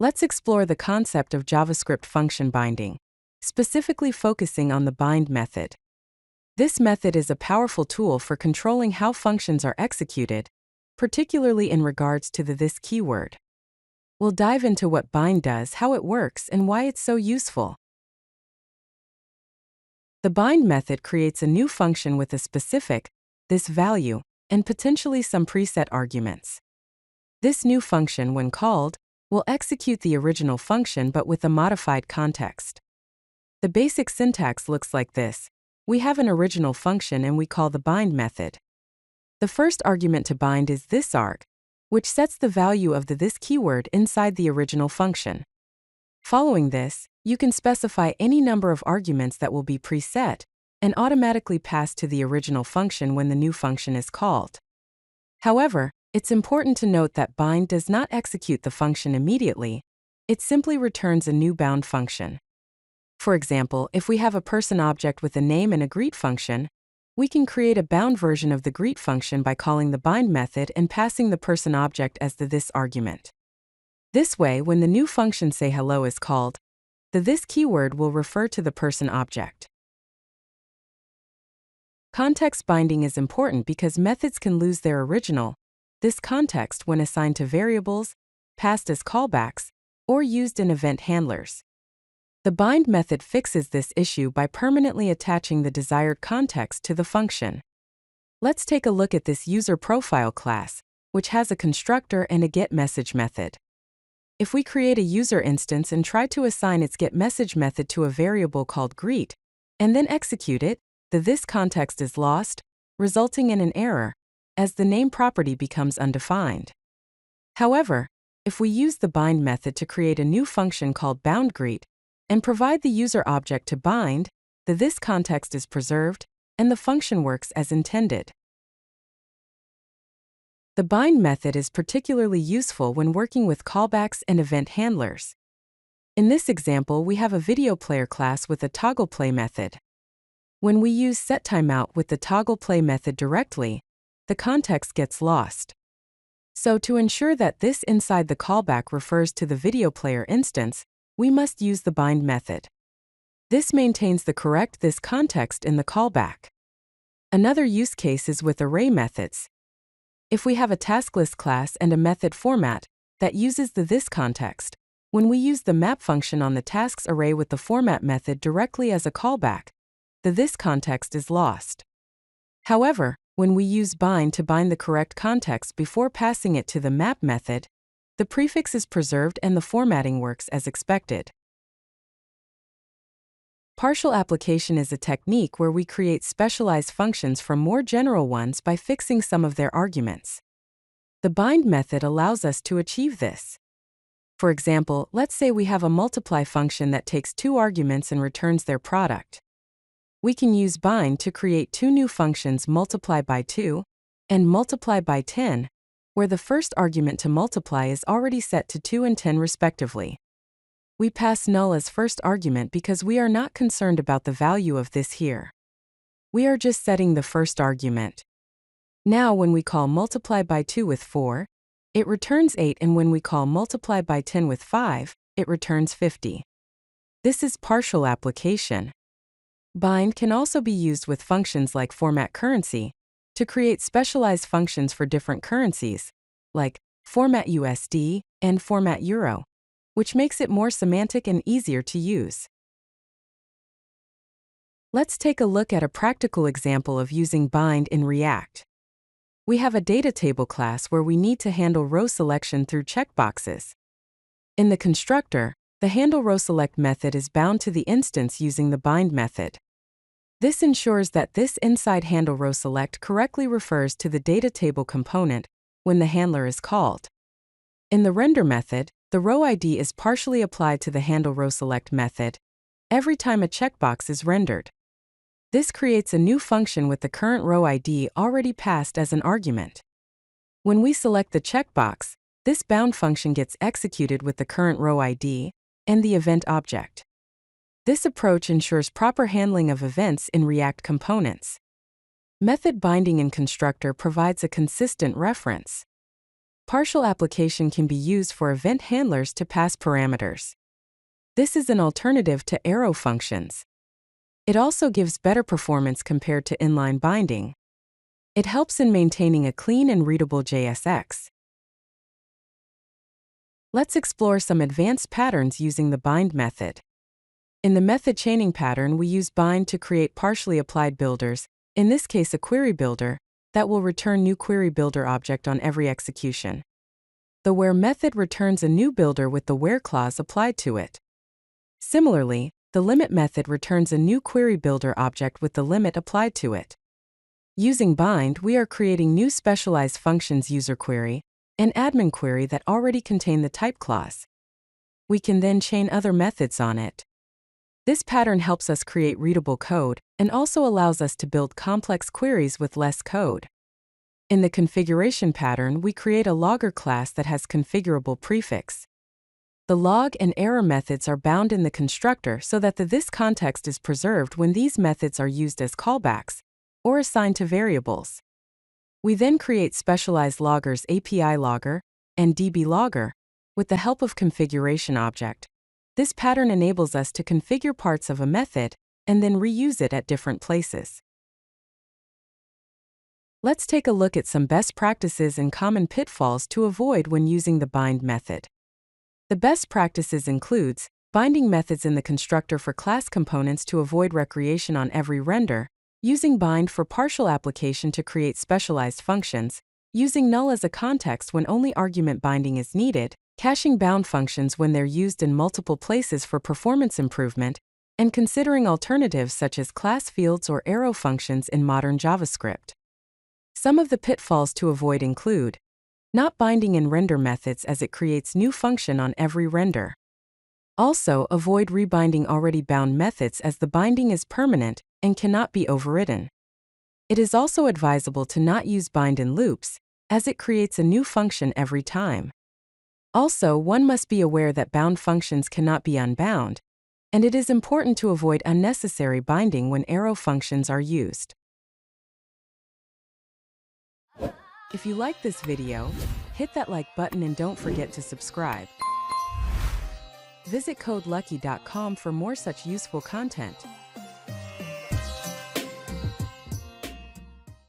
Let's explore the concept of JavaScript function binding, specifically focusing on the bind method. This method is a powerful tool for controlling how functions are executed, particularly in regards to the this keyword. We'll dive into what bind does, how it works, and why it's so useful. The bind method creates a new function with a specific, this value, and potentially some preset arguments. This new function, when called, will execute the original function but with a modified context. The basic syntax looks like this. We have an original function and we call the bind method. The first argument to bind is this arg, which sets the value of the this keyword inside the original function. Following this, you can specify any number of arguments that will be preset and automatically passed to the original function when the new function is called. However, it's important to note that bind does not execute the function immediately, it simply returns a new bound function. For example, if we have a person object with a name and a greet function, we can create a bound version of the greet function by calling the bind method and passing the person object as the this argument. This way, when the new function say hello is called, the this keyword will refer to the person object. Context binding is important because methods can lose their original, this context when assigned to variables, passed as callbacks, or used in event handlers. The bind method fixes this issue by permanently attaching the desired context to the function. Let's take a look at this user profile class, which has a constructor and a getMessage method. If we create a user instance and try to assign its getMessage method to a variable called greet, and then execute it, the this context is lost, resulting in an error, as the name property becomes undefined. However, if we use the bind method to create a new function called boundGreet, and provide the user object to bind, the this context is preserved, and the function works as intended. The bind method is particularly useful when working with callbacks and event handlers. In this example, we have a video player class with a togglePlay method. When we use setTimeout with the togglePlay method directly, the context gets lost. So to ensure that this inside the callback refers to the video player instance, we must use the bind method. This maintains the correct this context in the callback. Another use case is with array methods. If we have a task list class and a method format that uses the this context, when we use the map function on the tasks array with the format method directly as a callback, the this context is lost. However, when we use bind to bind the correct context before passing it to the map method, the prefix is preserved and the formatting works as expected. Partial application is a technique where we create specialized functions from more general ones by fixing some of their arguments. The bind method allows us to achieve this. For example, let's say we have a multiply function that takes two arguments and returns their product. We can use bind to create two new functions, multiply by 2 and multiply by 10, where the first argument to multiply is already set to 2 and 10 respectively. We pass null as first argument because we are not concerned about the value of this here. We are just setting the first argument. Now when we call multiply by 2 with 4, it returns 8, and when we call multiply by 10 with 5, it returns 50. This is partial application. Bind can also be used with functions like format currency to create specialized functions for different currencies, like format USD and format Euro, which makes it more semantic and easier to use. Let's take a look at a practical example of using bind in React. We have a data table class where we need to handle row selection through checkboxes. In the constructor, the handleRowSelect method is bound to the instance using the bind method. This ensures that this inside handleRowSelect correctly refers to the data table component when the handler is called. In the render method, the row ID is partially applied to the handleRowSelect method every time a checkbox is rendered. This creates a new function with the current row ID already passed as an argument. When we select the checkbox, this bound function gets executed with the current row ID and the event object. This approach ensures proper handling of events in React components. Method binding in constructor provides a consistent reference. Partial application can be used for event handlers to pass parameters. This is an alternative to arrow functions. It also gives better performance compared to inline binding. It helps in maintaining a clean and readable JSX. Let's explore some advanced patterns using the bind method. In the method chaining pattern, we use bind to create partially applied builders, in this case a query builder, that will return new query builder object on every execution. The where method returns a new builder with the where clause applied to it. Similarly, the limit method returns a new query builder object with the limit applied to it. Using bind, we are creating new specialized functions user query and admin query that already contain the type clause. We can then chain other methods on it. This pattern helps us create readable code and also allows us to build complex queries with less code. In the configuration pattern, we create a logger class that has configurable prefix. The log and error methods are bound in the constructor so that the this context is preserved when these methods are used as callbacks or assigned to variables. We then create specialized loggers API logger and DB logger with the help of configuration object. This pattern enables us to configure parts of a method and then reuse it at different places. Let's take a look at some best practices and common pitfalls to avoid when using the bind method. The best practices includes binding methods in the constructor for class components to avoid recreation on every render, using bind for partial application to create specialized functions, using null as a context when only argument binding is needed, caching bound functions when they're used in multiple places for performance improvement, and considering alternatives such as class fields or arrow functions in modern JavaScript. Some of the pitfalls to avoid include not binding in render methods as it creates new function on every render. Also, avoid rebinding already bound methods as the binding is permanent and cannot be overridden. It is also advisable to not use bind in loops, as it creates a new function every time. Also, one must be aware that bound functions cannot be unbound, and it is important to avoid unnecessary binding when arrow functions are used. If you like this video, hit that like button and don't forget to subscribe. Visit codelucky.com for more such useful content.